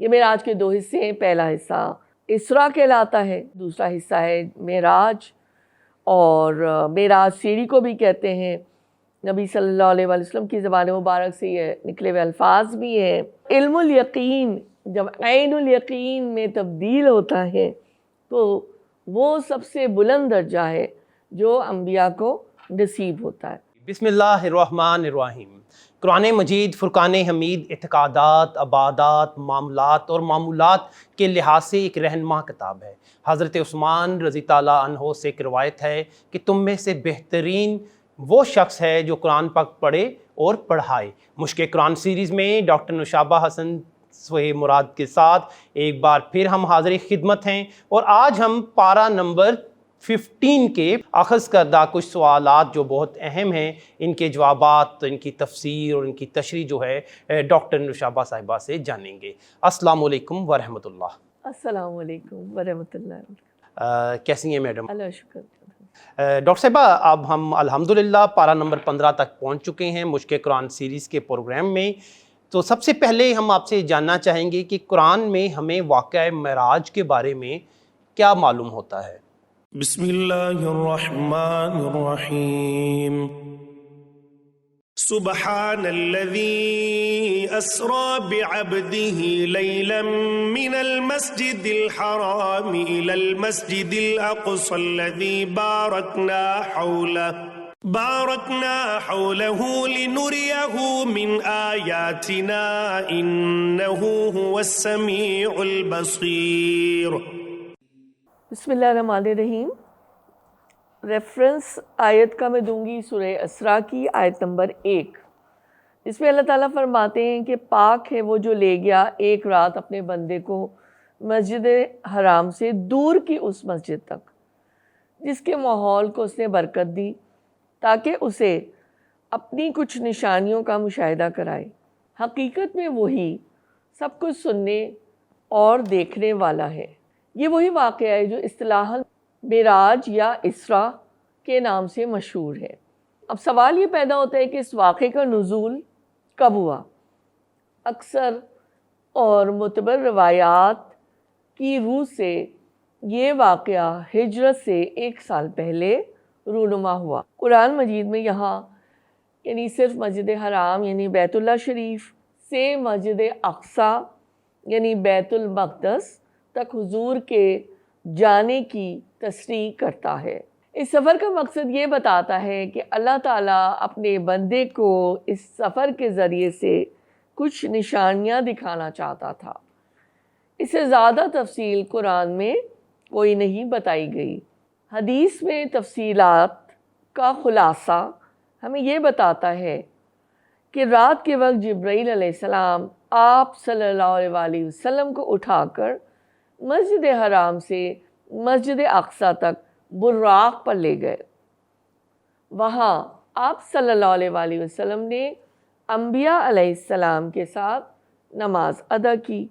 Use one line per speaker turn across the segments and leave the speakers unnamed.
یہ معراج کے دو حصے ہیں، پہلا حصہ اسرا کہلاتا ہے، دوسرا حصہ ہے معراج، اور معراج سیڑھی کو بھی کہتے ہیں۔ نبی صلی اللہ علیہ وآلہ وسلم کی زبان مبارک سے یہ نکلے ہوئے الفاظ بھی ہیں۔ علم الیقین جب عین الیقین میں تبدیل ہوتا ہے تو وہ سب سے بلند درجہ ہے جو انبیاء کو نصیب ہوتا ہے۔
بسم اللہ الرحمن الرحیم۔ قرآن مجید فرقان حمید اعتقادات، عبادات، معاملات اور معمولات کے لحاظ سے ایک رہنما کتاب ہے۔ حضرت عثمان رضی اللہ عنہ سے ایک روایت ہے کہ تم میں سے بہترین وہ شخص ہے جو قرآن پاک پڑھے اور پڑھائے۔ مشق قرآن سیریز میں ڈاکٹر نوشابہ حسن سہیب مراد کے ساتھ ایک بار پھر ہم حاضر خدمت ہیں، اور آج ہم پارہ نمبر 15 کے اخذ کردہ کچھ سوالات جو بہت اہم ہیں، ان کے جوابات، ان کی تفسیر اور ان کی تشریح جو ہے ڈاکٹر نوشابہ صاحبہ سے جانیں گے۔ السلام علیکم ورحمۃ اللہ۔
السلام علیکم ورحمۃ اللہ۔
کیسی ہیں میڈم؟
اللہ شکر۔
ڈاکٹر صاحبہ، اب ہم الحمدللہ پارہ نمبر 15 تک پہنچ چکے ہیں مشق قرآن سیریز کے پروگرام میں۔ تو سب سے پہلے ہم آپ سے جاننا چاہیں گے کہ قرآن میں ہمیں واقعہ معراج کے بارے میں کیا معلوم ہوتا ہے؟
بسم اللہ الرحمن الرحیم۔ سبحان الذي أسرى بعبده ليلا من المسجد الحرام إلى المسجد الأقصى الذي باركنا حوله لنريه من آياتنا إنه هو السميع البصير۔
بسم اللہ الرحمن الرحیم۔ ریفرنس آیت کا میں دوں گی سورہ اسراء کی آیت نمبر 1۔ اس میں اللہ تعالیٰ فرماتے ہیں کہ پاک ہے وہ جو لے گیا ایک رات اپنے بندے کو مسجد حرام سے دور کی اس مسجد تک جس کے ماحول کو اس نے برکت دی تاکہ اسے اپنی کچھ نشانیوں کا مشاہدہ کرائے۔ حقیقت میں وہی سب کچھ سننے اور دیکھنے والا ہے۔ یہ وہی واقعہ ہے جو اصطلاحاً معراج یا اسراء کے نام سے مشہور ہے۔ اب سوال یہ پیدا ہوتا ہے کہ اس واقعے کا نزول کب ہوا؟ اکثر اور معتبر روایات کی روح سے یہ واقعہ ہجرت سے 1 سال پہلے رونما ہوا۔ قرآن مجید میں یہاں یعنی صرف مسجد حرام یعنی بیت اللہ شریف سے مسجد اقصیٰ یعنی بیت المقدس تک حضور کے جانے کی تصریح کرتا ہے۔ اس سفر کا مقصد یہ بتاتا ہے کہ اللہ تعالیٰ اپنے بندے کو اس سفر کے ذریعے سے کچھ نشانیاں دکھانا چاہتا تھا۔ اس سے زیادہ تفصیل قرآن میں کوئی نہیں بتائی گئی۔ حدیث میں تفصیلات کا خلاصہ ہمیں یہ بتاتا ہے کہ رات کے وقت جبرائیل علیہ السلام آپ صلی اللہ علیہ وآلہ وسلم کو اٹھا کر مسجد حرام سے مسجد اقصیٰ تک براق پر لے گئے۔ وہاں آپ صلی اللہ علیہ وآلہ وسلم نے انبیاء علیہ السلام کے ساتھ نماز ادا کی۔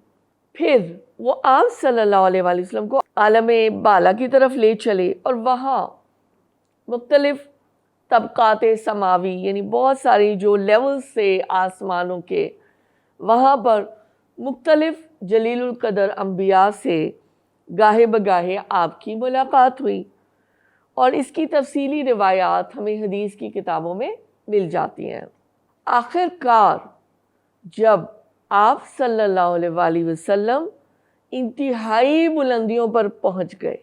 پھر وہ آپ صلی اللہ علیہ وآلہ وسلم کو عالم بالا کی طرف لے چلے اور وہاں مختلف طبقات سماوی یعنی بہت ساری جو لیولز سے آسمانوں کے، وہاں پر مختلف جلیل القدر انبیاء سے گاہے بگاہے آپ کی ملاقات ہوئی، اور اس کی تفصیلی روایات ہمیں حدیث کی کتابوں میں مل جاتی ہیں۔ آخر کار جب آپ صلی اللہ علیہ وآلہ وسلم انتہائی بلندیوں پر پہنچ گئے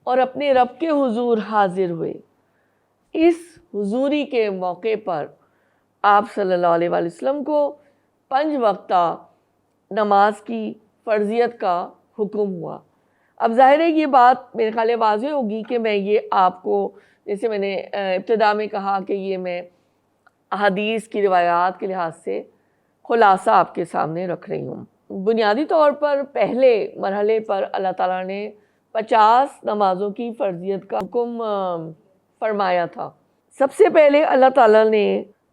اور اپنے رب کے حضور حاضر ہوئے، اس حضوری کے موقع پر آپ صلی اللہ علیہ وآلہ وسلم کو 5 وقتہ نماز کی فرضیت کا حکم ہوا۔ اب ظاہر ہے یہ بات میرے خیال واضح ہوگی کہ میں یہ آپ کو، جیسے میں نے ابتدا میں کہا کہ یہ میں احادیث کی روایات کے لحاظ سے خلاصہ آپ کے سامنے رکھ رہی ہوں۔ بنیادی طور پر پہلے مرحلے پر اللہ تعالیٰ نے 50 نمازوں کی فرضیت کا حکم فرمایا تھا۔ سب سے پہلے اللہ تعالیٰ نے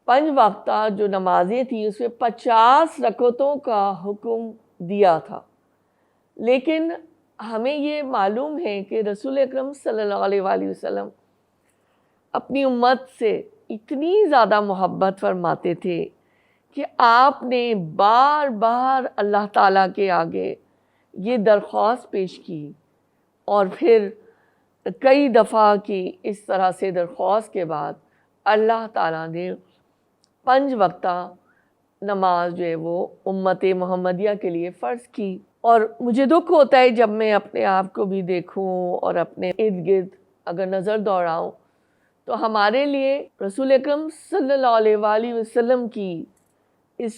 5 وقتہ جو نمازیں تھیں اس میں 50 رکعتوں کا حکم دیا تھا، لیکن ہمیں یہ معلوم ہے کہ رسول اکرم صلی اللہ علیہ وآلہ وسلم اپنی امت سے اتنی زیادہ محبت فرماتے تھے کہ آپ نے بار بار اللہ تعالیٰ کے آگے یہ درخواست پیش کی اور پھر کئی دفعہ کی اس طرح سے درخواست کے بعد اللہ تعالیٰ نے 5 وقتہ نماز جو ہے وہ امت محمدیہ کے لیے فرض کی۔ اور مجھے دکھ ہوتا ہے جب میں اپنے آپ کو بھی دیکھوں اور اپنے ارد گرد اگر نظر دوڑاؤں تو ہمارے لیے رسول اکرم صلی اللہ علیہ وآلہ وسلم کی اس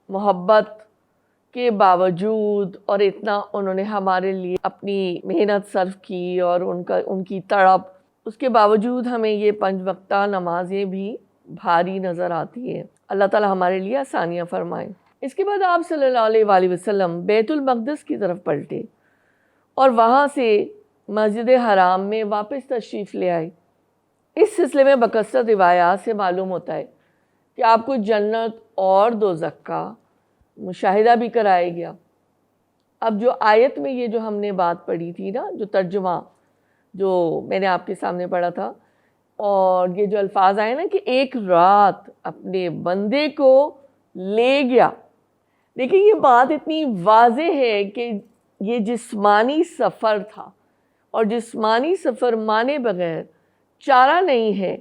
محبت کے باوجود اور اتنا انہوں نے ہمارے لیے اپنی محنت صرف کی اور ان کی تڑپ، اس کے باوجود ہمیں یہ 5 وقتہ نمازیں بھی بھاری نظر آتی ہیں۔ اللہ تعالیٰ ہمارے لیے آسانیاں فرمائیں۔ اس کے بعد آپ صلی اللہ علیہ وآلہ وسلم بیت المقدس کی طرف پلٹے اور وہاں سے مسجد حرام میں واپس تشریف لے آئے۔ اس سلسلے میں بکثرت روایات سے معلوم ہوتا ہے کہ آپ کو جنت اور دوزخ کا مشاہدہ بھی کرایا گیا۔ اب جو آیت میں یہ جو ہم نے بات پڑھی تھی نا، جو ترجمہ جو میں نے آپ کے سامنے پڑھا تھا، اور یہ جو الفاظ آئے نا کہ ایک رات اپنے بندے کو لے گیا، دیکھیں یہ بات اتنی واضح ہے کہ یہ جسمانی سفر تھا، اور جسمانی سفر مانے بغیر چارہ نہیں ہے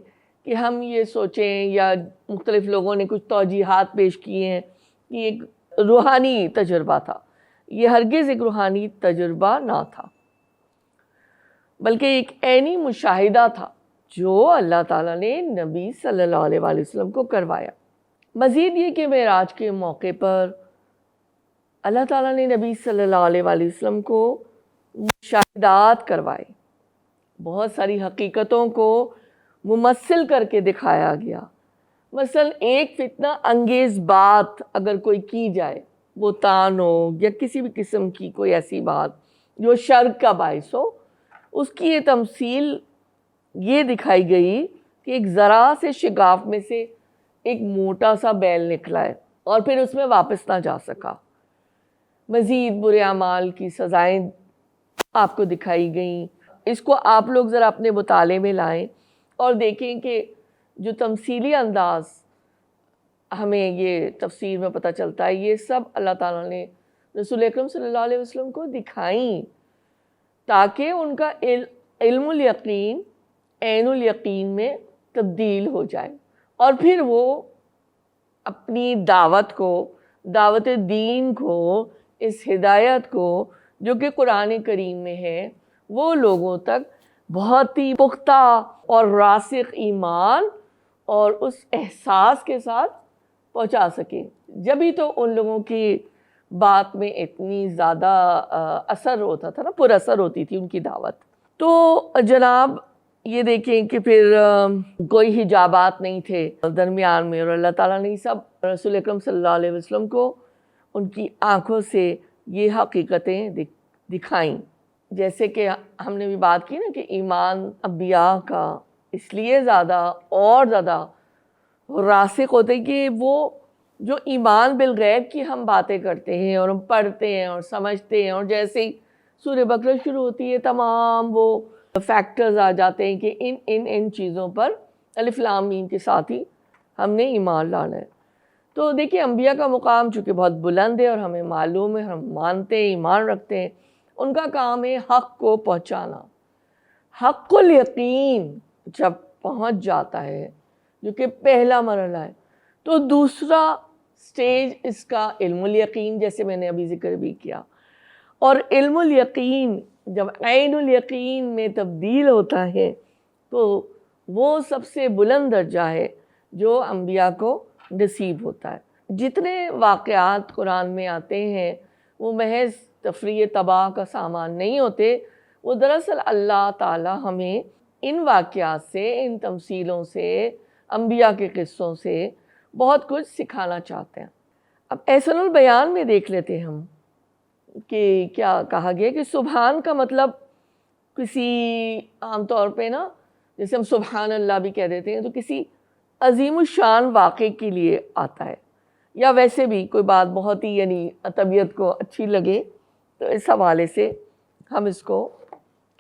کہ ہم یہ سوچیں، یا مختلف لوگوں نے کچھ توجیحات پیش کیے ہیں کہ ایک روحانی تجربہ تھا۔ یہ ہرگز ایک روحانی تجربہ نہ تھا، بلکہ ایک عینی مشاہدہ تھا جو اللہ تعالیٰ نے نبی صلی اللہ علیہ وآلہ وسلم کو کروایا۔ مزید یہ کہ معراج کے موقع پر اللہ تعالیٰ نے نبی صلی اللہ علیہ وآلہ وسلم کو مشاہدات کروائے، بہت ساری حقیقتوں کو ممثل کر کے دکھایا گیا۔ مثلا ایک فتنہ انگیز بات اگر کوئی کی جائے، بہتان ہو یا کسی بھی قسم کی کوئی ایسی بات جو شر کا باعث ہو، اس کی یہ تمثیل یہ دکھائی گئی کہ ایک ذرا سے شگاف میں سے ایک موٹا سا بیل نکلا ہے اور پھر اس میں واپس نہ جا سکا۔ مزید برے اعمال کی سزائیں آپ کو دکھائی گئیں۔ اس کو آپ لوگ ذرا اپنے مطالعے میں لائیں اور دیکھیں کہ جو تمثیلی انداز ہمیں یہ تفسیر میں پتہ چلتا ہے، یہ سب اللہ تعالیٰ نے رسول اکرم صلی اللہ علیہ وسلم کو دکھائیں تاکہ ان کا علم الیقین عین الیقین میں تبدیل ہو جائے، اور پھر وہ اپنی دعوت کو، دعوت دین کو، اس ہدایت کو جو کہ قرآن کریم میں ہے، وہ لوگوں تک بہت ہی پختہ اور راسخ ایمان اور اس احساس کے ساتھ پہنچا سکیں۔ جبھی تو ان لوگوں کی بات میں اتنی زیادہ اثر ہوتا تھا نا، پر اثر ہوتی تھی ان کی دعوت۔ تو جناب یہ دیکھیں کہ پھر کوئی حجابات نہیں تھے درمیان میں، اور اللہ تعالیٰ نے سب رسول اکرم صلی اللہ علیہ وسلم کو ان کی آنکھوں سے یہ حقیقتیں دکھائیں۔ جیسے کہ ہم نے بھی بات کی نا کہ ایمان انبیاء کا اس لیے زیادہ اور زیادہ راسخ ہوتا ہے کہ وہ جو ایمان بالغیب کی ہم باتیں کرتے ہیں اور ہم پڑھتے ہیں اور سمجھتے ہیں، اور جیسے ہی سورہ بقرہ شروع ہوتی ہے تمام وہ فیکٹرز آ جاتے ہیں کہ ان چیزوں پر الف لام میم کے ساتھ ہی ہم نے ایمان لانا ہے۔ تو دیکھیں انبیاء کا مقام چونکہ بہت بلند ہے اور ہمیں معلوم ہے، ہم مانتے ہیں، ایمان رکھتے ہیں، ان کا کام ہے حق کو پہنچانا۔ حق الیقین جب پہنچ جاتا ہے، جو کہ پہلا مرحلہ ہے، تو دوسرا سٹیج اس کا علم الیقین، جیسے میں نے ابھی ذکر بھی کیا، اور علم الیقین جب عین الیقین میں تبدیل ہوتا ہے تو وہ سب سے بلند درجہ ہے جو انبیاء کو نصیب ہوتا ہے۔ جتنے واقعات قرآن میں آتے ہیں وہ محض تفریح تباہ کا سامان نہیں ہوتے، وہ دراصل اللہ تعالی ہمیں ان واقعات سے، ان تمثیلوں سے، انبیاء کے قصوں سے بہت کچھ سکھانا چاہتے ہیں۔ اب احسن البیان میں دیکھ لیتے ہم کہ کیا کہا گیا کہ سبحان کا مطلب کسی عام طور پہ نا، جیسے ہم سبحان اللہ بھی کہہ دیتے ہیں، تو کسی عظیم الشان واقعے کے لیے آتا ہے، یا ویسے بھی کوئی بات بہت ہی یعنی طبیعت کو اچھی لگے تو اس حوالے سے ہم اس کو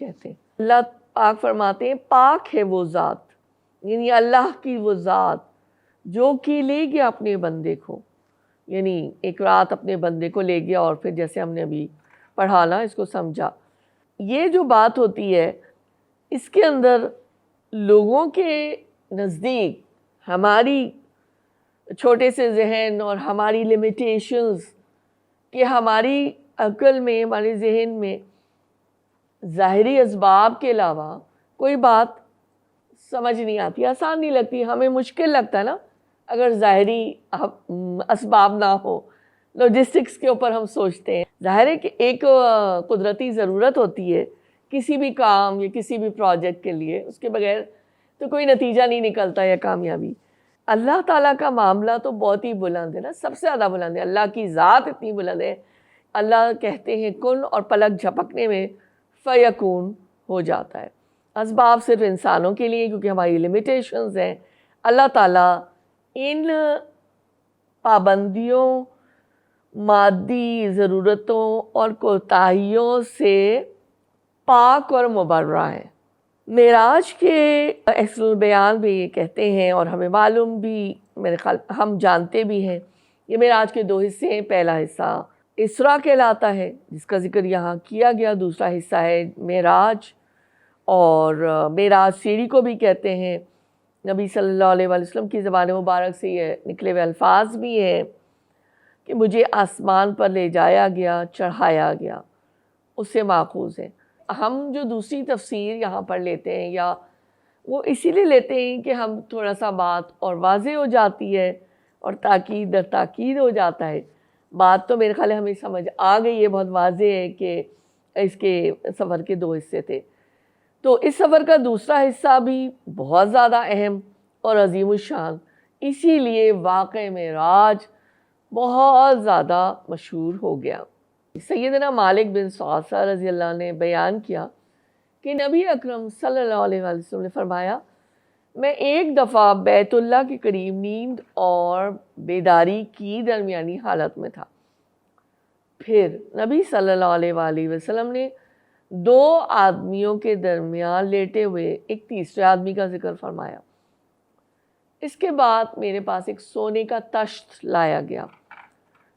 کہتے ہیں۔ اللہ پاک فرماتے ہیں پاک ہے وہ ذات، یعنی اللہ کی وہ ذات جو کہ لے گیا اپنے بندے کو، یعنی ایک رات اپنے بندے کو لے گیا اور پھر جیسے ہم نے ابھی پڑھا نا اس کو سمجھا. یہ جو بات ہوتی ہے اس کے اندر لوگوں کے نزدیک ہماری چھوٹے سے ذہن اور ہماری لمیٹیشنز کہ ہماری عقل میں ہمارے ذہن میں ظاہری اسباب کے علاوہ کوئی بات سمجھ نہیں آتی, آسان نہیں لگتی, ہمیں مشکل لگتا ہے نا اگر ظاہری اسباب نہ ہو. لاجسٹکس کے اوپر ہم سوچتے ہیں. ظاہر ہے کہ ایک قدرتی ضرورت ہوتی ہے کسی بھی کام یا کسی بھی پروجیکٹ کے لیے, اس کے بغیر تو کوئی نتیجہ نہیں نکلتا یا کامیابی. اللہ تعالیٰ کا معاملہ تو بہت ہی بلند ہے نا, سب سے زیادہ بلند ہے. اللہ کی ذات اتنی بلند ہے, اللہ کہتے ہیں کن اور پلک جھپکنے میں فیکون ہو جاتا ہے. اسباب صرف انسانوں کے لیے کیونکہ ہماری لمیٹیشنز ہیں. اللہ تعالیٰ ان پابندیوں, مادی ضرورتوں اور کوتاہیوں سے پاک اور مبرہ ہے. معراج کے احسن البیان بھی یہ کہتے ہیں اور ہمیں معلوم بھی, میرے خیال ہم جانتے بھی ہیں, یہ معراج کے 2 حصے ہیں. پہلا حصہ اسراء کہلاتا ہے جس کا ذکر یہاں کیا گیا, دوسرا حصہ ہے معراج. اور معراج سیڑھی کو بھی کہتے ہیں. نبی صلی اللہ علیہ وسلم کی زبان مبارک سے یہ نکلے ہوئے الفاظ بھی ہیں کہ مجھے آسمان پر لے جایا گیا, چڑھایا گیا, اس سے ماخوذ ہے. ہم جو دوسری تفسیر یہاں پر لیتے ہیں یا وہ اسی لیے لیتے ہیں کہ ہم تھوڑا سا بات اور واضح ہو جاتی ہے اور تاکید در تاکید ہو جاتا ہے. بات تو میرے خیال ہے ہمیں سمجھ آ گئی ہے, بہت واضح ہے کہ اس کے سفر کے 2 حصے تھے. تو اس سفر کا دوسرا حصہ بھی بہت زیادہ اہم اور عظیم الشان, اسی لیے واقعہ معراج بہت زیادہ مشہور ہو گیا. سیدنا مالک بن صعصع رضی اللہ عنہ نے بیان کیا کہ نبی اکرم صلی اللہ علیہ وسلم نے فرمایا, میں ایک دفعہ بیت اللہ کے قریب نیند اور بیداری کی درمیانی حالت میں تھا. پھر نبی صلی اللہ علیہ وآلہ وسلم نے 2 آدمیوں کے درمیان لیٹے ہوئے ایک تیسرے آدمی کا ذکر فرمایا. اس کے بعد میرے پاس ایک سونے کا تشت لایا گیا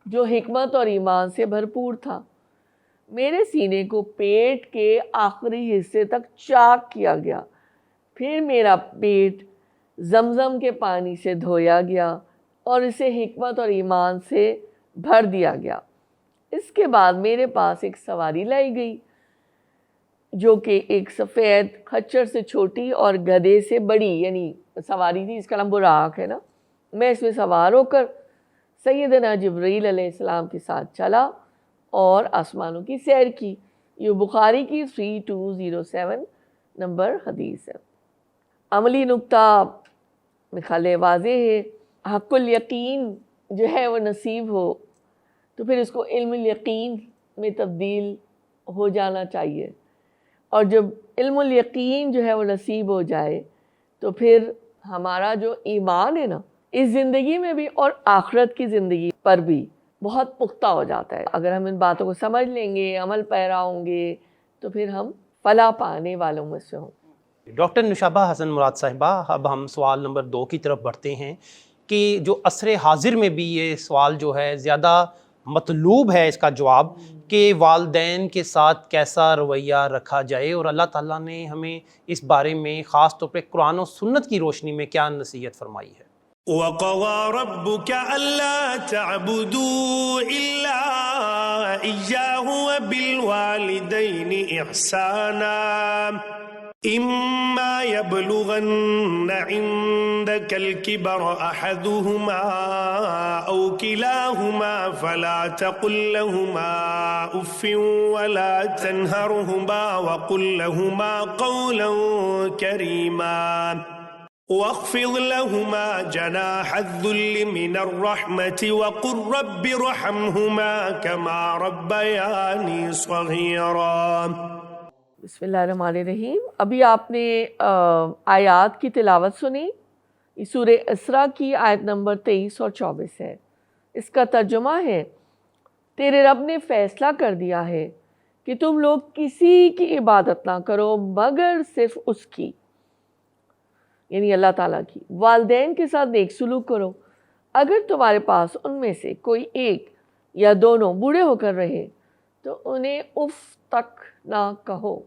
جو حکمت اور ایمان سے بھرپور تھا. میرے سینے کو پیٹ کے آخری حصے تک چاک کیا گیا. پھر میرا پیٹ زمزم کے پانی سے دھویا گیا اور اسے حکمت اور ایمان سے بھر دیا گیا. اس کے بعد میرے پاس ایک سواری لائی گئی جو کہ ایک سفید خچر سے چھوٹی اور گدھے سے بڑی یعنی سواری تھی, اس کا نام براق ہے نا. میں اس میں سوار ہو کر سیدنا جبرائیل علیہ السلام کے ساتھ چلا اور آسمانوں کی سیر کی. یہ بخاری کی 3207 نمبر حدیث ہے. عملی نکتہ میرے خیال ہے واضح ہے. حق الیقین جو ہے وہ نصیب ہو تو پھر اس کو علم الیقین میں تبدیل ہو جانا چاہیے, اور جب علم الیقین جو ہے وہ نصیب ہو جائے تو پھر ہمارا جو ایمان ہے نا اس زندگی میں بھی اور آخرت کی زندگی پر بھی بہت پختہ ہو جاتا ہے. اگر ہم ان باتوں کو سمجھ لیں گے, عمل پیرا ہوں گے تو پھر ہم فلاح پانے والوں میں سے ہوں.
ڈاکٹر نشابہ حسن مراد صاحبہ, اب ہم سوال نمبر 2 کی طرف بڑھتے ہیں کہ جو عصر حاضر میں بھی یہ سوال جو ہے زیادہ مطلوب ہے اس کا جواب کہ والدین کے ساتھ کیسا رویہ رکھا جائے, اور اللہ تعالیٰ نے ہمیں اس بارے میں خاص طور پہ قرآن و سنت کی روشنی میں کیا نصیحت فرمائی ہے.
وَقَضَى رَبُّكَ أَلَّا تَعْبُدُوا إِلَّا إِيَّاهُ وَبِالْوَالِدَيْنِ إِحْسَانًا إِمَّا يَبْلُغَنَّ عِندَكَ الْكِبَرَ أَحَدُهُمَا أَوْ كِلَاهُمَا فَلَا تَقُل لَّهُمَا أُفٍّ وَلَا تَنْهَرْهُمَا وَقُل لَّهُمَا قَوْلًا كَرِيمًا واخفض لهما جناح الذل من الرحمة وقل رب ارحمهما كما ربياني صغيرا.
بسم اللہ الرحمن الرحیم. ابھی آپ نے آیات کی تلاوت سنی. یہ سورہ اسراء کی آیت نمبر 23 اور 24 ہے. اس کا ترجمہ ہے, تیرے رب نے فیصلہ کر دیا ہے کہ تم لوگ کسی کی عبادت نہ کرو مگر صرف اس کی, یعنی اللہ تعالیٰ کی. والدین کے ساتھ نیک سلوک کرو. اگر تمہارے پاس ان میں سے کوئی ایک یا دونوں بوڑھے ہو کر رہے تو انہیں اف تک نہ کہو،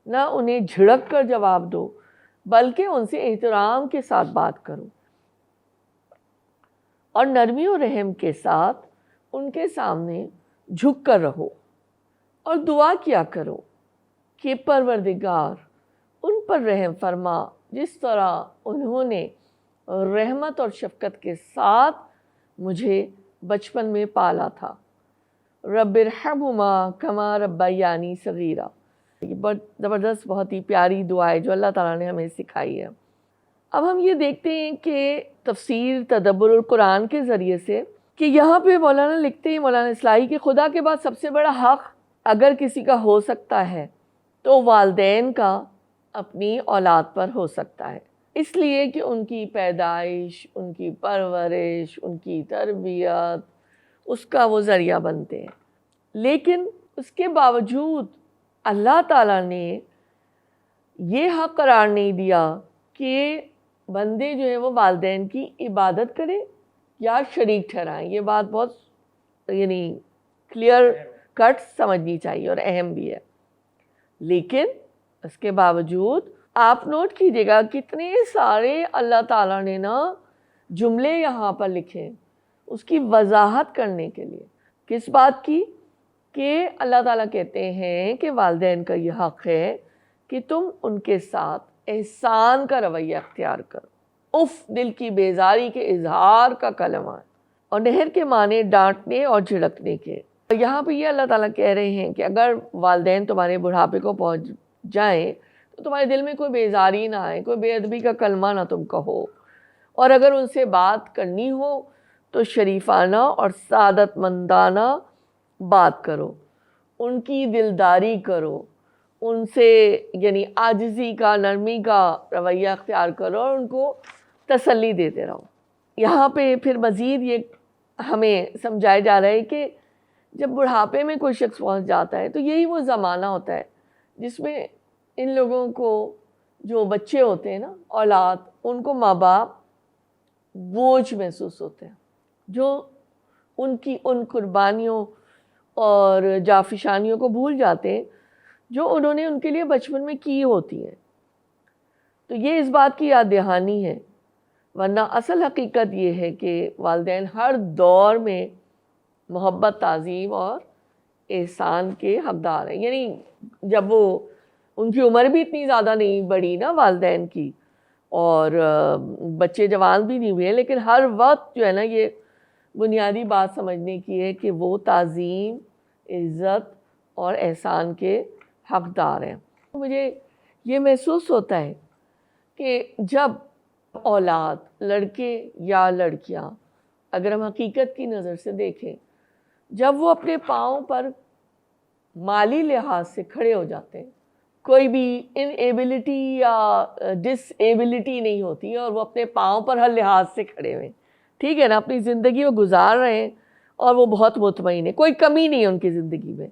نہ انہیں جھڑک کر جواب دو، بلکہ ان سے احترام کے ساتھ بات کرو اور نرمی و رحم کے ساتھ ان کے سامنے جھک کر رہو اور دعا کیا کرو کہ پروردگار ان پر رحم فرما جس طرح انہوں نے رحمت اور شفقت کے ساتھ مجھے بچپن میں پالا تھا۔ رب ارحمہما کما ربیانی صغیرہ، یہ بہت زبردست، بہت ہی پیاری دعا ہے جو اللہ تعالیٰ نے ہمیں سکھائی ہے۔ اب ہم یہ دیکھتے ہیں کہ تفسیر تدبر القرآن کے ذریعے سے کہ یہاں پہ مولانا لکھتے ہیں، مولانا اصلاحی، کہ خدا کے بعد سب سے بڑا حق اگر کسی کا ہو سکتا ہے تو والدین کا اپنی اولاد پر ہو سکتا ہے، اس لیے کہ ان کی پیدائش، ان کی پرورش، ان کی تربیت اس کا وہ ذریعہ بنتے ہیں۔ لیکن اس کے باوجود اللہ تعالیٰ نے یہ حق قرار نہیں دیا کہ بندے جو ہیں وہ والدین کی عبادت کریں یا شریک ٹھہرائیں۔ یہ بات بہت کلیئر کٹ سمجھنی چاہیے اور اہم بھی ہے۔ لیکن اس کے باوجود آپ نوٹ کیجیے گا کتنے سارے اللہ تعالیٰ نے جملے یہاں پر لکھے اس کی وضاحت کرنے کے لیے۔ کس بات کی؟ کہ اللہ تعالیٰ کہتے ہیں کہ والدین کا یہ حق ہے کہ تم ان کے ساتھ احسان کا رویہ اختیار کرو۔ اف دل کی بیزاری کے اظہار کا کلمہ ہے، اور نہر کے معنی ڈانٹنے اور جھڑکنے کے۔ یہاں پہ یہ اللہ تعالیٰ کہہ رہے ہیں کہ اگر والدین تمہارے بڑھاپے کو پہنچ جائیں تو تمہارے دل میں کوئی بیزاری نہ آئے، کوئی بے ادبی کا کلمہ نہ تم کہو، اور اگر ان سے بات کرنی ہو تو شریفانہ اور سعادت مندانہ بات کرو، ان کی دلداری کرو، ان سے عاجزی کا، نرمی کا رویہ اختیار کرو اور ان کو تسلی دیتے رہو۔ یہاں پہ پھر مزید یہ ہمیں سمجھایا جا رہا ہے کہ جب بڑھاپے میں کوئی شخص پہنچ جاتا ہے تو یہی وہ زمانہ ہوتا ہے جس میں ان لوگوں کو، جو بچے ہوتے ہیں اولاد، ان کو ماں باپ بوجھ محسوس ہوتے ہیں، جو ان کی ان قربانیوں اور جافشانیوں کو بھول جاتے ہیں جو انہوں نے ان کے لیے بچپن میں کی ہوتی ہیں۔ تو یہ اس بات کی یاد دہانی ہے، ورنہ اصل حقیقت یہ ہے کہ والدین ہر دور میں محبت، تعظیم اور احسان کے حقدار ہیں۔ جب وہ، ان کی عمر بھی اتنی زیادہ نہیں بڑھی والدین کی، اور بچے جوان بھی نہیں ہوئے، لیکن ہر وقت جو ہے یہ بنیادی بات سمجھنے کی ہے کہ وہ تعظیم، عزت اور احسان کے حقدار ہیں۔ مجھے یہ محسوس ہوتا ہے کہ جب اولاد، لڑکے یا لڑکیاں، اگر ہم حقیقت کی نظر سے دیکھیں، جب وہ اپنے پاؤں پر مالی لحاظ سے کھڑے ہو جاتے ہیں، کوئی بھی انیبلٹی یا ڈس ایبلٹی نہیں ہوتی، اور وہ اپنے پاؤں پر ہر لحاظ سے کھڑے ہوئے ہیں، ٹھیک ہے نا، اپنی زندگی وہ گزار رہے ہیں اور وہ بہت مطمئن ہے، کوئی کمی نہیں ہے ان کی زندگی میں،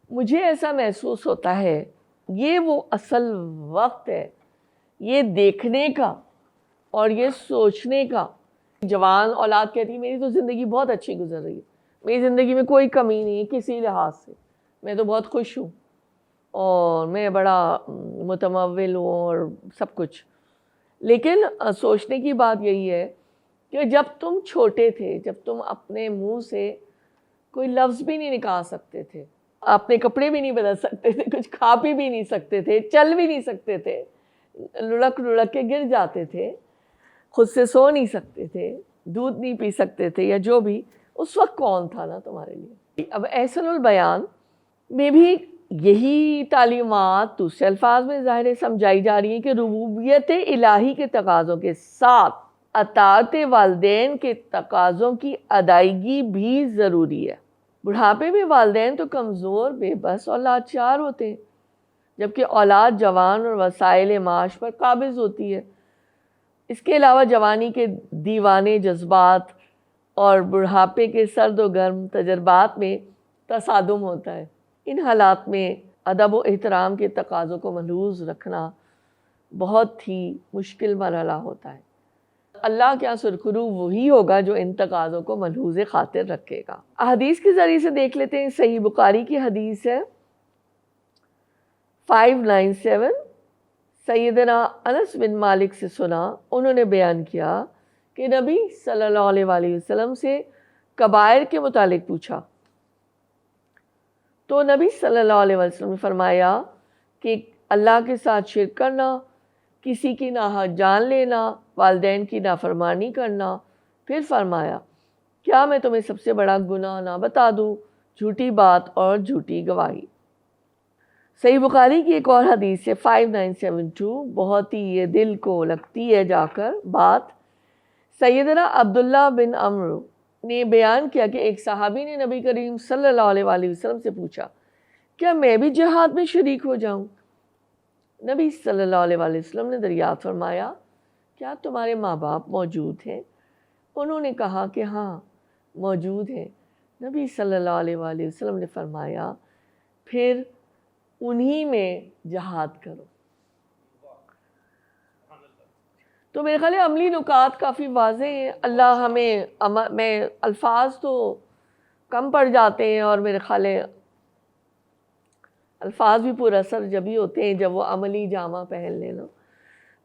مجھے ایسا محسوس ہوتا ہے یہ وہ اصل وقت ہے یہ دیکھنے کا اور یہ سوچنے کا۔ جوان اولاد کہتی ہے میری تو زندگی بہت اچھی گزر رہی ہے، میری زندگی میں کوئی کمی نہیں ہے کسی لحاظ سے، میں تو بہت خوش ہوں اور میں بڑا متمول ہوں اور سب کچھ۔ لیکن سوچنے کی بات یہی ہے کہ جب تم چھوٹے تھے، جب تم اپنے منہ سے کوئی لفظ بھی نہیں نکال سکتے تھے، اپنے کپڑے بھی نہیں بدل سکتے تھے، کچھ کھا پی بھی نہیں سکتے تھے، چل بھی نہیں سکتے تھے، لڑک لڑک کے گر جاتے تھے، خود سے سو نہیں سکتے تھے، دودھ نہیں پی سکتے تھے، یا جو بھی، اس وقت کون تھا تمہارے لیے۔ اب احسن البیان میں بھی یہی تعلیمات دوسرے الفاظ میں ظاہر سمجھائی جا رہی ہیں کہ ربوبیت الہی کے تقاضوں کے ساتھ اطاعت والدین کے تقاضوں کی ادائیگی بھی ضروری ہے۔ بڑھاپے میں والدین تو کمزور، بے بس اور لاچار ہوتے ہیں، جبکہ اولاد جوان اور وسائل معاش پر قابض ہوتی ہے۔ اس کے علاوہ جوانی کے دیوانے جذبات اور بڑھاپے کے سرد و گرم تجربات میں تصادم ہوتا ہے۔ ان حالات میں ادب و احترام کے تقاضوں کو ملحوظ رکھنا بہت ہی مشکل مرحلہ ہوتا ہے۔ اللہ کیا سرخرو وہی ہوگا جو ان تقاضوں کو ملحوظ خاطر رکھے گا۔ حدیث کے ذریعے سے دیکھ لیتے ہیں، صحیح بخاری کی حدیث ہے 597، سیدنا انس بن مالک سے سنا، انہوں نے بیان کیا کہ نبی صلی اللہ علیہ وآلہ وسلم سے کبائر کے متعلق پوچھا تو نبی صلی اللہ علیہ وسلم نے فرمایا کہ اللہ کے ساتھ شرک کرنا، کسی کی ناحق جان لینا، والدین کی نافرمانی کرنا، پھر فرمایا کیا میں تمہیں سب سے بڑا گناہ نہ بتا دوں؟ جھوٹی بات اور جھوٹی گواہی۔ صحیح بخاری کی ایک اور حدیث ہے 5972، بہت ہی یہ دل کو لگتی ہے جا کر بات، سیدنا عبداللہ بن عمرو نے بیان کیا کہ ایک صحابی نے نبی کریم صلی اللہ علیہ وآلہ وسلم سے پوچھا کیا میں بھی جہاد میں شریک ہو جاؤں؟ نبی صلی اللہ علیہ وآلہ وسلم نے دریافت فرمایا کیا تمہارے ماں باپ موجود ہیں؟ انہوں نے کہا کہ ہاں موجود ہیں۔ نبی صلی اللہ علیہ وآلہ وسلم نے فرمایا پھر انہی میں جہاد کرو۔ تو میرے خیال ہے عملی نکات کافی واضح ہیں۔ اللہ ہمیں میں الفاظ تو کم پڑ جاتے ہیں، اور میرے خیال ہے الفاظ بھی پر اثر جبھی ہوتے ہیں جب وہ عملی جامہ پہن لینا۔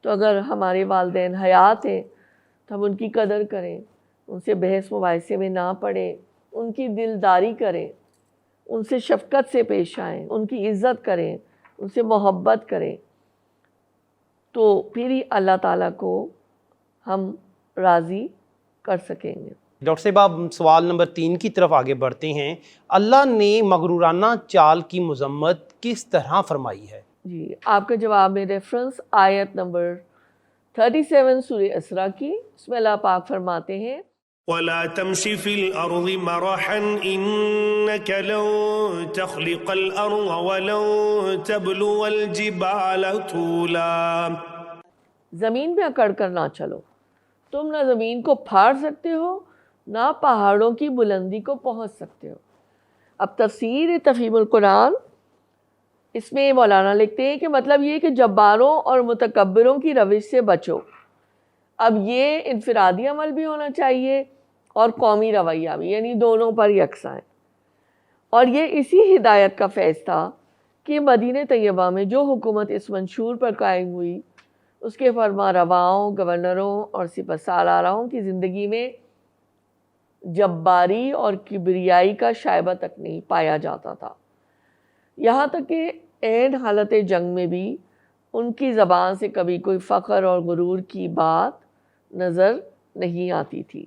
تو اگر ہمارے والدین حیات ہیں تو ہم ان کی قدر کریں، ان سے بحث مباحثے میں نہ پڑیں، ان کی دلداری کریں، ان سے شفقت سے پیش آئیں، ان کی عزت کریں، ان سے محبت کریں، تو پھر ہی اللہ تعالیٰ کو ہم راضی کر سکیں گے۔
ڈاکٹر صاحب آپ سوال نمبر 3 کی طرف آگے بڑھتے ہیں۔ اللہ نے مغرورانہ چال کی مذمت کس طرح فرمائی ہے؟
جی، آپ کا جواب میں ریفرنس آیت نمبر 37 سورہ اسراء کی، اس میں اللہ پاک فرماتے ہیں
ولا تمش في الأرض مرحا إنك لن تخلق الأرض ولن تبلغ الجبال طولا۔
زمین پہ اکڑ کر نہ چلو، تم نہ زمین کو پھاڑ سکتے ہو نہ پہاڑوں کی بلندی کو پہنچ سکتے ہو۔ اب تفسیر تفہیم القرآن، اس میں مولانا لکھتے ہیں کہ مطلب یہ کہ جباروں اور متکبروں کی روش سے بچو۔ اب یہ انفرادی عمل بھی ہونا چاہیے اور قومی رویہ بھی، یعنی دونوں پر یکساں ہیں۔ اور یہ اسی ہدایت کا فیض تھا کہ مدینہ طیبہ میں جو حکومت اس منشور پر قائم ہوئی، اس کے فرما رواؤں، گورنروں اور سپہ سالاروں کی زندگی میں جباری اور کبریائی کا شائبہ تک نہیں پایا جاتا تھا، یہاں تک کہ عین حالت جنگ میں بھی ان کی زبان سے کبھی کوئی فخر اور غرور کی بات نظر نہیں آتی تھی۔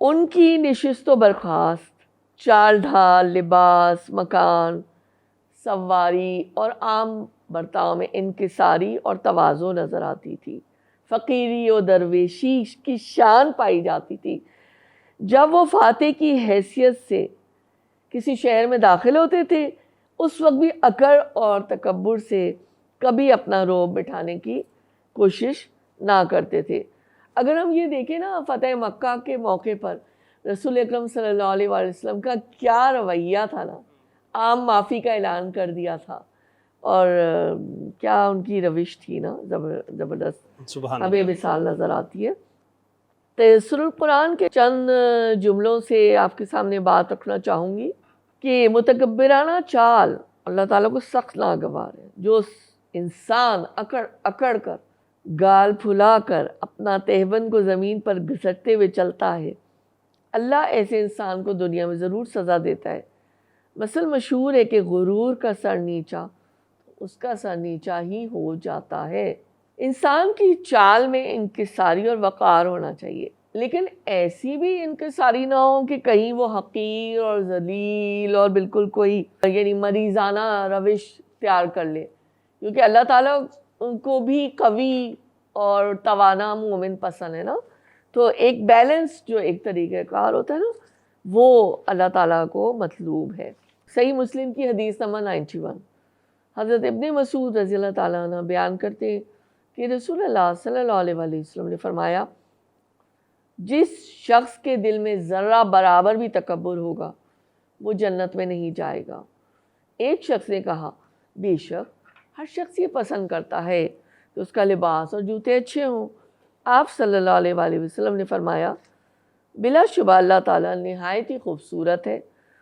ان کی نشست و برخاست، چال ڈھال، لباس، مکان، سواری اور عام برتاؤ میں انکساری اور تواضع نظر آتی تھی، فقیری و درویشی کی شان پائی جاتی تھی۔ جب وہ فاتح کی حیثیت سے کسی شہر میں داخل ہوتے تھے، اس وقت بھی اکڑ اور تکبر سے کبھی اپنا رعب بٹھانے کی کوشش نہ کرتے تھے۔ اگر ہم یہ دیکھیں نا، فتح مکہ کے موقع پر رسول اکرم صلی اللہ علیہ وآلہ وسلم کا کیا رویہ تھا نا، عام معافی کا اعلان کر دیا تھا، اور کیا ان کی روش تھی نا، زبردست،
سبحان
ہمیں مثال نظر آتی ہے۔ تیسر القرآن کے چند جملوں سے آپ کے سامنے بات رکھنا چاہوں گی کہ متکبرانہ چال اللہ تعالیٰ کو سخت ناگوار ہے۔ جو انسان اکڑ کر، گال پھلا کر اپنا تہبند کو زمین پر گھسٹتے ہوئے چلتا ہے، اللہ ایسے انسان کو دنیا میں ضرور سزا دیتا ہے۔ مثل مشہور ہے کہ غرور کا سر نیچا، اس کا سر نیچا ہی ہو جاتا ہے۔ انسان کی چال میں انکساری اور وقار ہونا چاہیے، لیکن ایسی بھی انکساری نہ ہو کہ کہیں وہ حقیر اور ذلیل اور بالکل کوئی یعنی مریضانہ روش اختیار کر لے، کیونکہ اللہ تعالیٰ ان کو بھی قوی اور توانا مومن پسند ہے نا۔ تو ایک بیلنس جو ایک طریقہ کار ہوتا ہے نا، وہ اللہ تعالیٰ کو مطلوب ہے۔ صحیح مسلم کی حدیث نمبر 91، حضرت ابن مسعود رضی اللہ تعالیٰ عنہ بیان کرتے ہیں کہ رسول اللہ صلی اللہ علیہ وآلہ وسلم نے فرمایا جس شخص کے دل میں ذرہ برابر بھی تکبر ہوگا وہ جنت میں نہیں جائے گا۔ ایک شخص نے کہا بے شک ہر شخص یہ پسند کرتا ہے کہ اس کا لباس اور جوتے اچھے ہوں۔ آپ صلی اللہ علیہ وآلہ وسلم نے فرمایا بلا شبہ اللہ تعالیٰ نہایت ہی خوبصورت ہے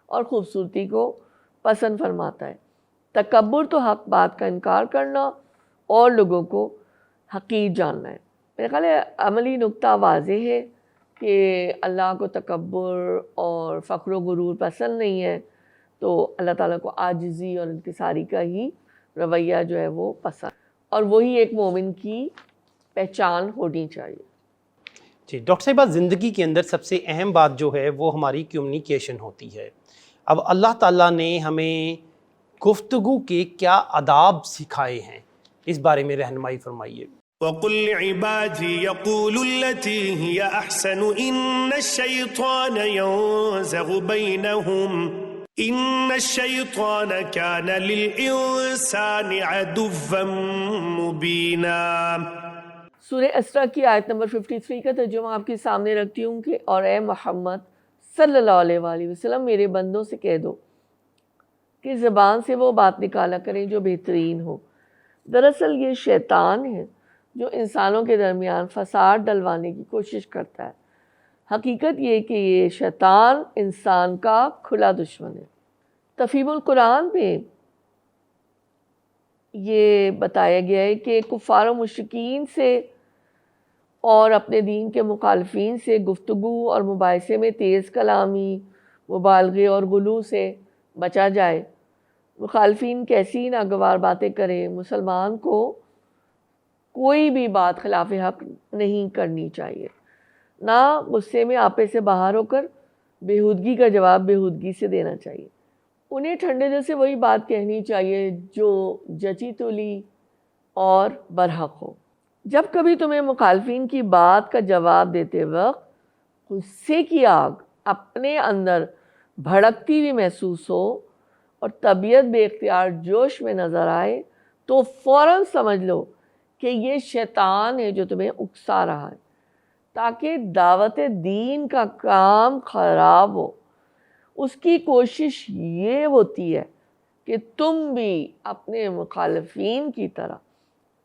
اور خوبصورتی کو پسند فرماتا ہے۔ تکبر تو حق بات کا انکار کرنا اور لوگوں کو حقیر جاننا ہے۔ میرے خیال ہے عملی نقطہ واضح ہے کہ اللہ کو تکبر اور فخر و غرور پسند نہیں ہے، تو اللہ تعالیٰ کو عاجزی اور انکساری کا ہی رویہ جو ہے وہ پسند، اور وہی ایک مومن کی پہچان ہونی چاہیے۔
جی ڈاکٹر صاحبہ، زندگی کے اندر سب سے اہم بات جو ہے وہ ہماری کمیونیکیشن ہوتی ہے۔ اب اللہ تعالیٰ نے ہمیں گفتگو کے کیا آداب سکھائے ہیں، اس بارے میں رہنمائی فرمائیے۔
وَقُلْ لِعِبَادِي يَقُولُوا الَّتِي هِيَ أَحْسَنُ إِنَّ الشَّيْطَانَ يَنزَغُ بَيْنَهُمْ إِنَّ الشَّيْطَانَ كَانَ لِلْإِنسَانِ عَدُوًّا مُبِينًا۔
سورہ اسراء کی آیت نمبر 53 کا ترجمہ آپ کے سامنے رکھتی ہوں کہ اور اے محمد صلی اللہ علیہ وآلہ وسلم میرے بندوں سے کہہ دو کہ زبان سے وہ بات نکالا کریں جو بہترین ہو۔ دراصل یہ شیطان ہے جو انسانوں کے درمیان فساد ڈلوانے کی کوشش کرتا ہے۔ حقیقت یہ کہ یہ شیطان انسان کا کھلا دشمن ہے۔ تفہیم القرآن میں یہ بتایا گیا ہے کہ کفار و مشرکین سے اور اپنے دین کے مخالفین سے گفتگو اور مباحثے میں تیز کلامی، مبالغے اور غلو سے بچا جائے۔ مخالفین کیسی ناگوار باتیں کریں، مسلمان کو کوئی بھی بات خلاف حق نہیں کرنی چاہیے، نہ غصے میں آپے سے باہر ہو کر بےہودگی کا جواب بےہودگی سے دینا چاہیے۔ انہیں ٹھنڈے دل سے وہی بات کہنی چاہیے جو جچی تلی اور برحق ہو۔ جب کبھی تمہیں مخالفین کی بات کا جواب دیتے وقت غصے کی آگ اپنے اندر بھڑکتی ہوئی محسوس ہو اور طبیعت بے اختیار جوش میں نظر آئے تو فوراً سمجھ لو کہ یہ شیطان ہے جو تمہیں اکسا رہا ہے تاکہ دعوت دین کا کام خراب ہو۔ اس کی کوشش یہ ہوتی ہے کہ تم بھی اپنے مخالفین کی طرح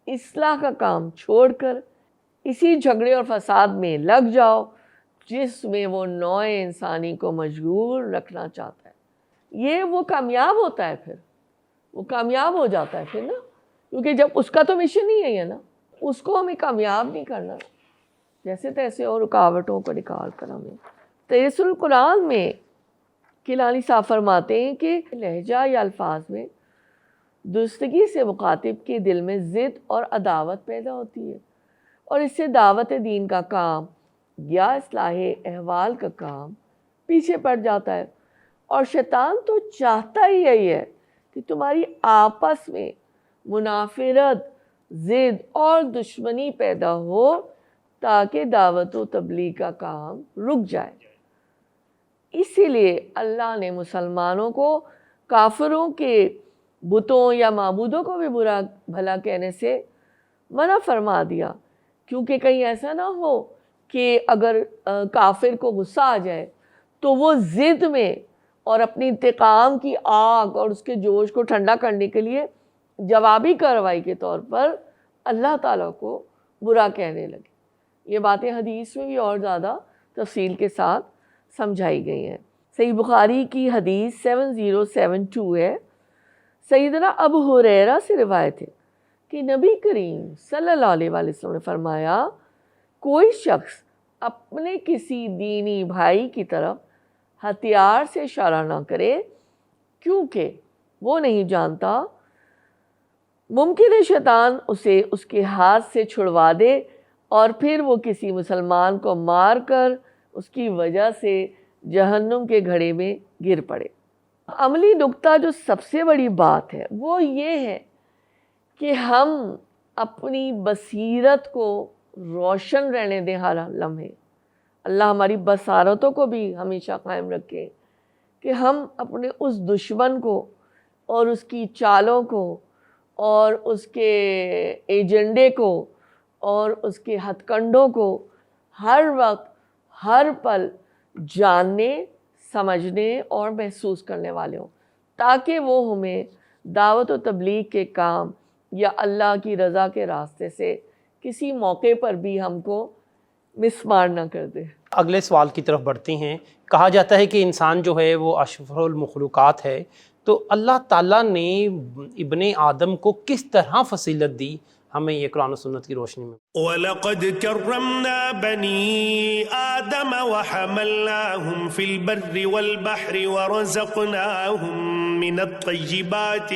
اصلاح کا کام چھوڑ کر اسی جھگڑے اور فساد میں لگ جاؤ جس میں وہ نوع انسانی کو مشغول رکھنا چاہتا ہے۔ یہ وہ کامیاب ہوتا ہے، پھر وہ کامیاب ہو جاتا ہے پھر نا، کیونکہ جب اس کا تو مشن ہی ہے نا، اس کو ہمیں کامیاب نہیں کرنا، جیسے تیسے اور رکاوٹوں کو نکال کر ہمیں۔ تیسر القرآن میں کیلانی صاحب فرماتے ہیں کہ لہجہ یا الفاظ میں درستگی سے مخاطب کے دل میں ضد اور عداوت پیدا ہوتی ہے، اور اس سے دعوت دین کا کام یا اصلاح احوال کا کام پیچھے پڑ جاتا ہے۔ اور شیطان تو چاہتا ہی یہی ہے کہ تمہاری آپس میں منافرت، ضد اور دشمنی پیدا ہو تاکہ دعوت و تبلیغ کا کام رک جائے۔ اسی لیے اللہ نے مسلمانوں کو کافروں کے بتوں یا معبودوں کو بھی برا بھلا کہنے سے منع فرما دیا، کیونکہ کہیں ایسا نہ ہو کہ اگر کافر کو غصہ آ جائے تو وہ ضد میں اور اپنی انتقام کی آگ اور اس کے جوش کو ٹھنڈا کرنے کے لیے جوابی کارروائی کے طور پر اللہ تعالیٰ کو برا کہنے لگے۔ یہ باتیں حدیث میں بھی اور زیادہ تفصیل کے ساتھ سمجھائی گئی ہیں۔ صحیح بخاری کی حدیث 7072 ہے۔ سیدنا ابو ہریرہ سے روایت ہے کہ نبی کریم صلی اللہ علیہ وآلہ وسلم نے فرمایا، کوئی شخص اپنے کسی دینی بھائی کی طرف ہتھیار سے اشارہ نہ کرے کیونکہ وہ نہیں جانتا، ممکن ہے شیطان اسے اس کے ہاتھ سے چھڑوا دے اور پھر وہ کسی مسلمان کو مار کر اس کی وجہ سے جہنم کے گھڑے میں گر پڑے۔ عملی نقطہ جو سب سے بڑی بات ہے وہ یہ ہے کہ ہم اپنی بصیرت کو روشن رہنے دیں ہر لمحے۔ اللہ ہماری بصارتوں کو بھی ہمیشہ قائم رکھے کہ ہم اپنے اس دشمن کو اور اس کی چالوں کو اور اس کے ایجنڈے کو اور اس کے ہتھ کنڈوں کو ہر وقت ہر پل جاننے، سمجھنے اور محسوس کرنے والے ہوں، تاکہ وہ ہمیں دعوت و تبلیغ کے کام یا اللہ کی رضا کے راستے سے کسی موقع پر بھی ہم کو مسمار نہ کر دے۔
اگلے سوال کی طرف بڑھتے ہیں۔ کہا جاتا ہے کہ انسان جو ہے وہ اشرف المخلوقات ہے، تو اللہ تعالیٰ نے ابن آدم کو کس طرح فضیلت دی، ہمیں یہ قرآن و سنت کی روشنی میں۔
وَلَقَدْ كَرَّمْنَا بَنِي آدَمَ وَحَمَلْنَاهُمْ فِي الْبَرِّ وَالْبَحْرِ وَرَزَقْنَاهُمْ مِنَ الطَّيِّبَاتِ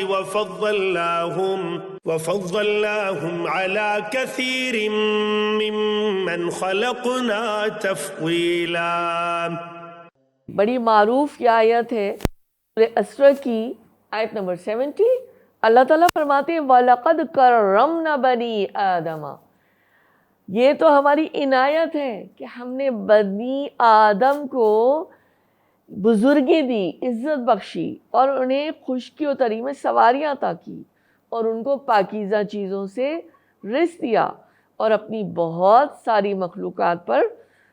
وَفَضَّلْنَاهُمْ عَلَى كَثِيرٍ مِّمَّنْ خَلَقْنَا تَفْضِيلًا۔
بڑی معروف یہ آیت ہے سورہ اسراء کی آیت نمبر 70۔ اللہ تعالیٰ فرماتے ہیں وَلَقَدْ كَرَّمْنَا بَنِي آدَمَ، یہ تو ہماری عنایت ہے کہ ہم نے بنی آدم کو بزرگی دی، عزت بخشی، اور انہیں خشکی و تری میں سواریاں عطا کی، اور ان کو پاکیزہ چیزوں سے رزق دیا، اور اپنی بہت ساری مخلوقات پر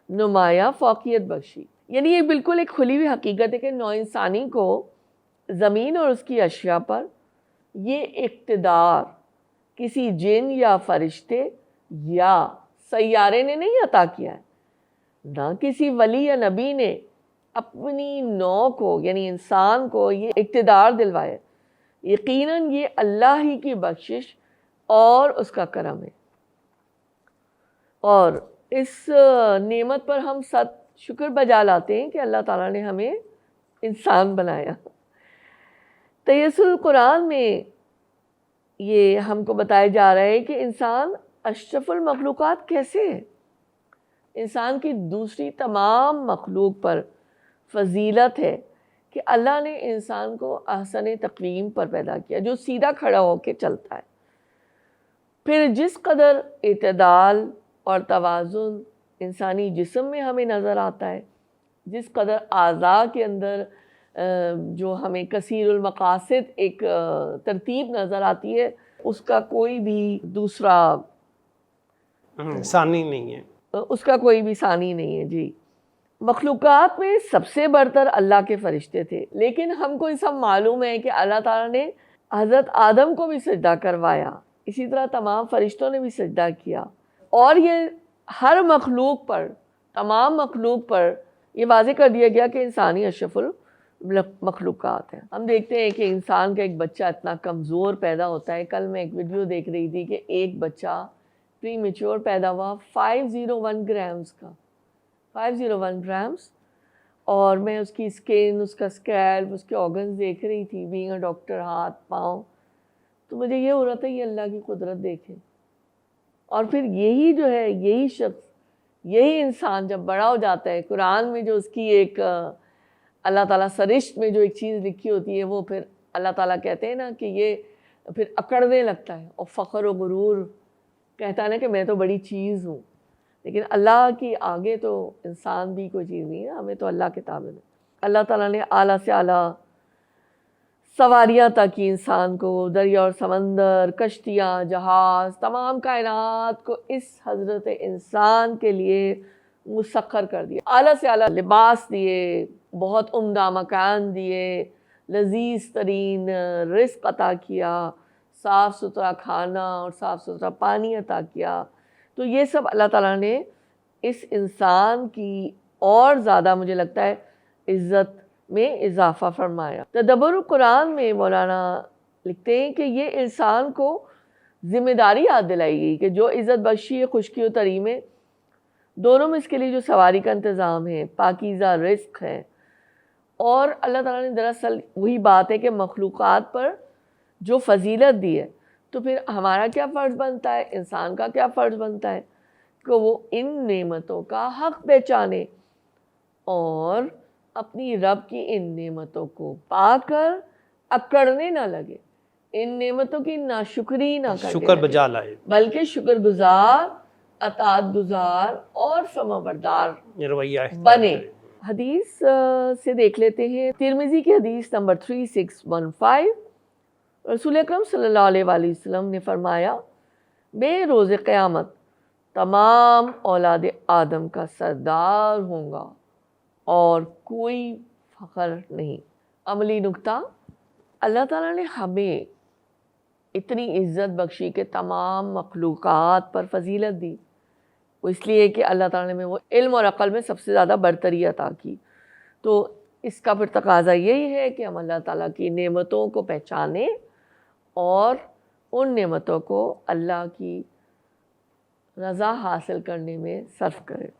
نمایاں فوقیت بخشی۔ یعنی یہ بالکل ایک کھلی ہوئی حقیقت ہے کہ نوع انسانی کو زمین اور اس کی اشیاء پر یہ اقتدار کسی جن یا فرشتے یا سیارے نے نہیں عطا کیا ہے، نہ کسی ولی یا نبی نے اپنی نوع کو یعنی انسان کو یہ اقتدار دلوایا۔ یقیناً یہ اللہ ہی کی بخشش اور اس کا کرم ہے، اور اس نعمت پر ہم شکر بجا لاتے ہیں کہ اللہ تعالیٰ نے ہمیں انسان بنایا۔ تیسر القرآن میں یہ ہم کو بتایا جا رہا ہے کہ انسان اشرف المخلوقات کیسے ہے۔ انسان کی دوسری تمام مخلوق پر فضیلت ہے کہ اللہ نے انسان کو احسن تقویم پر پیدا کیا، جو سیدھا کھڑا ہو کے چلتا ہے۔ پھر جس قدر اعتدال اور توازن انسانی جسم میں ہمیں نظر آتا ہے، جس قدر اعضاء کے اندر جو ہمیں کثیر المقاصد ایک ترتیب نظر آتی ہے، اس کا کوئی بھی دوسرا
ثانی نہیں ہے،
اس کا کوئی بھی ثانی نہیں ہے۔ جی، مخلوقات میں سب سے برتر اللہ کے فرشتے تھے، لیکن ہم کو یہ سب معلوم ہے کہ اللہ تعالیٰ نے حضرت آدم کو بھی سجدہ کروایا، اسی طرح تمام فرشتوں نے بھی سجدہ کیا، اور یہ ہر مخلوق پر، تمام مخلوق پر یہ واضح کر دیا گیا کہ انسانی اشرف المخلوقات ہیں۔ ہم دیکھتے ہیں کہ انسان کا ایک بچہ اتنا کمزور پیدا ہوتا ہے۔ کل میں ایک ویڈیو دیکھ رہی تھی کہ ایک بچہ پری میچور پیدا ہوا 501 گرامز کا، 501 گرامز، اور میں اس کی اسکن، اس کا اسکیلپ، اس کے آرگنز دیکھ رہی تھی، بینگ اے ڈاکٹر، ہاتھ پاؤں، تو مجھے یہ ہو رہا تھا یہ اللہ کی قدرت دیکھیں۔ اور پھر یہی جو ہے، یہی شخص، یہی انسان جب بڑا ہو جاتا ہے، قرآن میں جو اس کی ایک اللہ تعالیٰ سرشت میں جو ایک چیز لکھی ہوتی ہے، وہ پھر اللہ تعالیٰ کہتے ہیں نا کہ یہ پھر اکڑنے لگتا ہے، اور فخر و غرور کہتا ہے نا کہ میں تو بڑی چیز ہوں۔ لیکن اللہ کی آگے تو انسان بھی کوئی چیز نہیں ہے، ہمیں تو اللہ کے تابع ہے۔ اللہ تعالیٰ نے اعلیٰ سے اعلیٰ سواریاں عطا کی انسان کو، دریا اور سمندر، کشتیاں، جہاز، تمام کائنات کو اس حضرت انسان کے لیے مسخر کر دیا۔ اعلیٰ سے اعلیٰ لباس دیے، بہت عمدہ مکان دیے، لذیذ ترین رزق عطا کیا، صاف ستھرا کھانا اور صاف ستھرا پانی عطا کیا۔ تو یہ سب اللہ تعالیٰ نے اس انسان کی اور زیادہ مجھے لگتا ہے عزت میں اضافہ فرمایا۔ تدبر قرآن میں مولانا لکھتے ہیں کہ یہ انسان کو ذمہ داری یاد دلائی گئی کہ جو عزت بخشی ہے خشکی و تری میں، دونوں میں اس کے لیے جو سواری کا انتظام ہے، پاکیزہ رزق ہے، اور اللہ تعالیٰ نے دراصل وہی بات ہے کہ مخلوقات پر جو فضیلت دی ہے، تو پھر ہمارا کیا فرض بنتا ہے، انسان کا کیا فرض بنتا ہے کہ وہ ان نعمتوں کا حق پہچانے اور اپنی رب کی ان نعمتوں کو پا کر اکڑنے نہ لگے، ان نعمتوں کی ناشکری نہ کرنے
شکر بجا لائے،
بلکہ شکر گزار، اطاعت گزار اور فرما بردار
رویہ
بنے۔ حدیث سے دیکھ لیتے ہیں، ترمذی کی حدیث نمبر 3615، رسول اکرم صلی اللہ علیہ وآلہ وسلم نے فرمایا، میں روز قیامت تمام اولاد آدم کا سردار ہوں گا اور کوئی فخر نہیں۔ عملی نکتہ، اللہ تعالیٰ نے ہمیں اتنی عزت بخشی کہ تمام مخلوقات پر فضیلت دی، وہ اس لیے کہ اللہ تعالیٰ نے وہ علم اور عقل میں سب سے زیادہ برتری عطا کی۔ تو اس کا پھر تقاضا یہی ہے کہ ہم اللہ تعالیٰ کی نعمتوں کو پہچانیں اور ان نعمتوں کو اللہ کی رضا حاصل کرنے میں صرف کریں۔